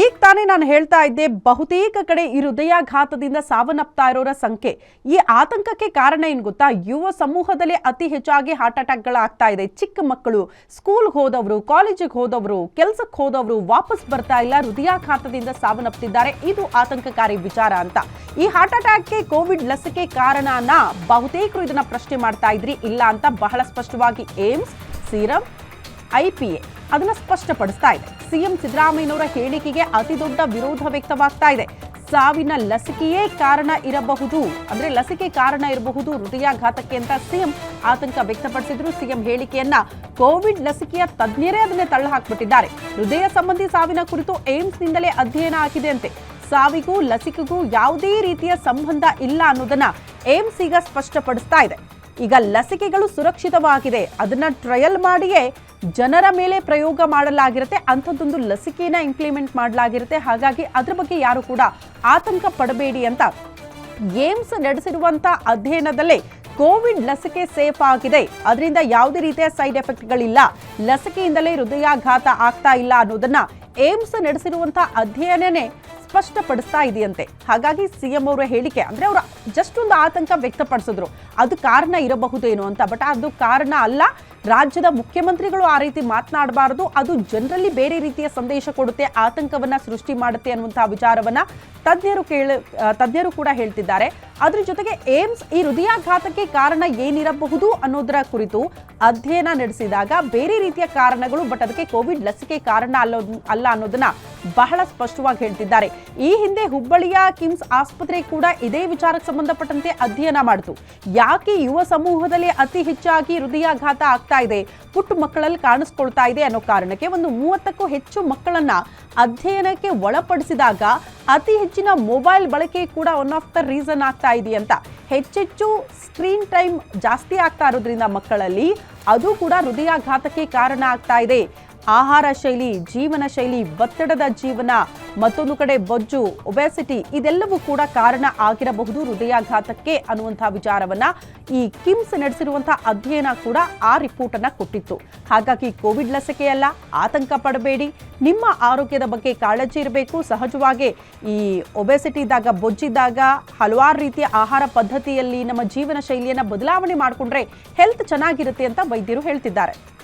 ಈಗ ತಾನೇ ನಾನು ಹೇಳ್ತಾ ಇದ್ದೆ, ಬಹುತೇಕ ಕಡೆ ಈ ಹೃದಯಾಘಾತದಿಂದ ಸಾವನ್ನಪ್ತಾ ಇರೋರ ಸಂಖ್ಯೆ. ಈ ಆತಂಕಕ್ಕೆ ಕಾರಣ ಏನು ಗೊತ್ತಾ? ಯುವ ಸಮೂಹದಲ್ಲಿ ಅತಿ ಹೆಚ್ಚಾಗಿ ಹಾರ್ಟ್ ಅಟ್ಯಾಕ್ಗಳಾಗ್ತಾ ಇದೆ. ಚಿಕ್ಕ ಮಕ್ಕಳು, ಸ್ಕೂಲ್ಗೆ ಹೋದವರು, ಕಾಲೇಜಿಗೆ ಹೋದವರು, ಕೆಲಸಕ್ಕೆ ಹೋದವರು ವಾಪಸ್ ಬರ್ತಾ ಇಲ್ಲ, ಹೃದಯಾಘಾತದಿಂದ ಸಾವನ್ನಪ್ತಿದ್ದಾರೆ. ಇದು ಆತಂಕಕಾರಿ ವಿಚಾರ ಅಂತ. ಈ ಹಾರ್ಟ್ ಅಟ್ಯಾಕ್ಗೆ ಕೋವಿಡ್ ಲಸಿಕೆ ಕಾರಣನ ಬಹುತೇಕರು ಇದನ್ನ ಪ್ರಶ್ನೆ ಮಾಡ್ತಾ ಇದ್ರಿ. ಇಲ್ಲ ಅಂತ ಬಹಳ ಸ್ಪಷ್ಟವಾಗಿ ಏಮ್ಸ್, ಸೀರಮ್, IPA ಅದನ್ನ ಸ್ಪಷ್ಟಪಡಿಸ್ತಾ ಇದೆ. ಸಿಎಂ ಸಿದ್ದರಾಮಯ್ಯನವರ ಹೇಳಿಕೆಗೆ ಅತಿ ದೊಡ್ಡ ವಿರೋಧ ವ್ಯಕ್ತವಾಗ್ತಾ ಇದೆ. ಸಾವಿನ ಲಸಿಕೆಯೇ ಕಾರಣ ಇರಬಹುದು, ಅಂದ್ರೆ ಲಸಿಕೆ ಕಾರಣ ಇರಬಹುದು ಹೃದಯಾಘಾತಕ್ಕೆ ಅಂತ ಸಿಎಂ ಆತಂಕ ವ್ಯಕ್ತಪಡಿಸಿದ್ರು. ಸಿಎಂ ಹೇಳಿಕೆಯನ್ನ ಕೋವಿಡ್ ಲಸಿಕೆಯ ತಜ್ಞರೇ ಅದನ್ನೇ ತಳ್ಳ ಹಾಕ್ಬಿಟ್ಟಿದ್ದಾರೆ. ಹೃದಯ ಸಂಬಂಧಿ ಸಾವಿನ ಕುರಿತು ಏಮ್ಸ್ನಿಂದಲೇ ಅಧ್ಯಯನ ಆಗಿದೆ ಅಂತೆ. ಸಾವಿಗೂ ಲಸಿಕೆಗೂ ಯಾವುದೇ ರೀತಿಯ ಸಂಬಂಧ ಇಲ್ಲ ಅನ್ನೋದನ್ನ ಏಮ್ಸ್ ಈಗ ಸ್ಪಷ್ಟಪಡಿಸ್ತಾ ಇದೆ. ಈಗ ಲಸಿಕೆಗಳು ಸುರಕ್ಷಿತವಾಗಿದೆ, ಅದನ್ನ ಟ್ರಯಲ್ ಮಾಡಿಯೇ ಜನರ ಮೇಲೆ ಪ್ರಯೋಗ ಮಾಡಲಾಗಿರುತ್ತೆ. ಅಂಥದ್ದೊಂದು ಲಸಿಕೆನ ಇಂಪ್ಲಿಮೆಂಟ್ ಮಾಡಲಾಗಿರುತ್ತೆ. ಹಾಗಾಗಿ ಅದ್ರ ಬಗ್ಗೆ ಯಾರು ಕೂಡ ಆತಂಕ ಪಡಬೇಡಿ ಅಂತ ಏಮ್ಸ್ ನಡೆಸಿರುವಂತ ಅಧ್ಯಯನದಲ್ಲೇ ಕೋವಿಡ್ ಲಸಿಕೆ ಸೇಫ್ ಆಗಿದೆ, ಅದರಿಂದ ಯಾವುದೇ ರೀತಿಯ ಸೈಡ್ ಎಫೆಕ್ಟ್ಗಳಿಲ್ಲ, ಲಸಿಕೆಯಿಂದಲೇ ಹೃದಯಾಘಾತ ಆಗ್ತಾ ಇಲ್ಲ ಅನ್ನೋದನ್ನ ಏಮ್ಸ್ ನಡೆಸಿರುವಂತ ಅಧ್ಯಯನನೇ ಸ್ಪಷ್ಟಪಡಿಸ್ತಾ ಇದೆಯಂತೆ. ಹಾಗಾಗಿ ಸಿಎಂ ಅವರ ಹೇಳಿಕೆ ಅಂದ್ರೆ ಅವರು ಜಸ್ಟ್ ಒಂದು ಆತಂಕ ವ್ಯಕ್ತಪಡಿಸಿದ್ರು, ಅದು ಕಾರಣ ಇರಬಹುದೇನೋ ಅಂತ. ಬಟ್ ಅದು ಕಾರಣ ಅಲ್ಲ. ರಾಜ್ಯದ ಮುಖ್ಯಮಂತ್ರಿಗಳು ಆ ರೀತಿ ಮಾತನಾಡಬಾರದು, ಅದು ಜನರಲ್ಲಿ ಬೇರೆ ರೀತಿಯ ಸಂದೇಶ ಕೊಡುತ್ತೆ, ಆತಂಕವನ್ನ ಸೃಷ್ಟಿ ಮಾಡುತ್ತೆ ಅನ್ನುವಂತಹ ವಿಚಾರವನ್ನ ತಜ್ಞರು ಕೂಡ ಹೇಳ್ತಿದ್ದಾರೆ. ಅದ್ರ ಜೊತೆಗೆ ಏಮ್ಸ್ ಈ ಹೃದಯಾಘಾತಕ್ಕೆ ಕಾರಣ ಏನಿರಬಹುದು ಅನ್ನೋದರ ಕುರಿತು ಅಧ್ಯಯನ ನಡೆಸಿದಾಗ ಬೇರೆ ರೀತಿಯ ಕಾರಣಗಳು, ಬಟ್ ಅದಕ್ಕೆ ಕೋವಿಡ್ ಲಸಿಕೆ ಕಾರಣ ಅಲ್ಲ ಅನ್ನೋದನ್ನ ಬಹಳ ಸ್ಪಷ್ಟವಾಗಿ ಹೇಳ್ತಿದ್ದಾರೆ. ಈ ಹಿಂದೆ ಹುಬ್ಬಳ್ಳಿಯ ಕಿಮ್ಸ್ ಆಸ್ಪತ್ರೆ ಕೂಡ ಇದೇ ವಿಚಾರಕ್ಕೆ ಸಂಬಂಧಪಟ್ಟಂತೆ ಅಧ್ಯಯನ ಮಾಡಿತು. ಯಾಕೆ ಯುವ ಸಮೂಹದಲ್ಲಿ ಅತಿ ಹೆಚ್ಚಾಗಿ ಹೃದಯಾಘಾತ ಆಗ್ತಾ ಇದೆ, ಪುಟ್ಟ ಮಕ್ಕಳಲ್ಲಿ ಕಾಣಿಸ್ಕೊಳ್ತಾ ಇದೆ ಅನ್ನೋ ಕಾರಣಕ್ಕೆ ಒಂದು 30ಕ್ಕೂ ಹೆಚ್ಚು ಮಕ್ಕಳನ್ನ ಅಧ್ಯಯನಕ್ಕೆ ಒಳಪಡಿಸಿದಾಗ ಅತಿ ಹೆಚ್ಚಿನ ಮೊಬೈಲ್ ಬಳಕೆ ಕೂಡ ಒನ್ ಆಫ್ ದ ರೀಸನ್ ಆಗ್ತಾ ಇದೆ ಅಂತ. ಹೆಚ್ಚೆಚ್ಚು ಸ್ಕ್ರೀನ್ ಟೈಮ್ ಜಾಸ್ತಿ ಆಗ್ತಾ ಇರೋದ್ರಿಂದ ಮಕ್ಕಳಲ್ಲಿ ಅದು ಕೂಡ ಹೃದಯಾಘಾತಕ್ಕೆ ಕಾರಣ ಆಗ್ತಾ ಇದೆ. ಆಹಾರ ಶೈಲಿ, ಜೀವನ ಶೈಲಿ, ಒತ್ತಡದ ಜೀವನ, ಮತ್ತೊಂದು ಕಡೆ ಬೊಜ್ಜು, ಒಬೆಸಿಟಿ, ಇದೆಲ್ಲವೂ ಕೂಡ ಕಾರಣ ಆಗಿರಬಹುದು ಹೃದಯಾಘಾತಕ್ಕೆ ಅನ್ನುವಂತಹ ವಿಚಾರವನ್ನ ಈ ಕಿಮ್ಸ್ ನಡೆಸಿರುವಂತಹ ಅಧ್ಯಯನ ಕೂಡ ಆ ರಿಪೋರ್ಟ್ ಅನ್ನ ಕೊಟ್ಟಿತ್ತು. ಹಾಗಾಗಿ ಕೋವಿಡ್ ಲಸಿಕೆಯಲ್ಲ, ಆತಂಕ ಪಡಬೇಡಿ, ನಿಮ್ಮ ಆರೋಗ್ಯದ ಬಗ್ಗೆ ಕಾಳಜಿ ಇರಬೇಕು. ಸಹಜವಾಗಿ ಈ ಒಬೆಸಿಟಿ ಇದ್ದಾಗ, ಬೊಜ್ಜಿದ್ದಾಗ ಹಲವಾರು ರೀತಿಯ ಆಹಾರ ಪದ್ಧತಿಯಲ್ಲಿ ನಮ್ಮ ಜೀವನ ಶೈಲಿಯನ್ನ ಬದಲಾವಣೆ ಮಾಡಿಕೊಂಡ್ರೆ ಹೆಲ್ತ್ ಚೆನ್ನಾಗಿರುತ್ತೆ ಅಂತ ವೈದ್ಯರು ಹೇಳ್ತಿದ್ದಾರೆ.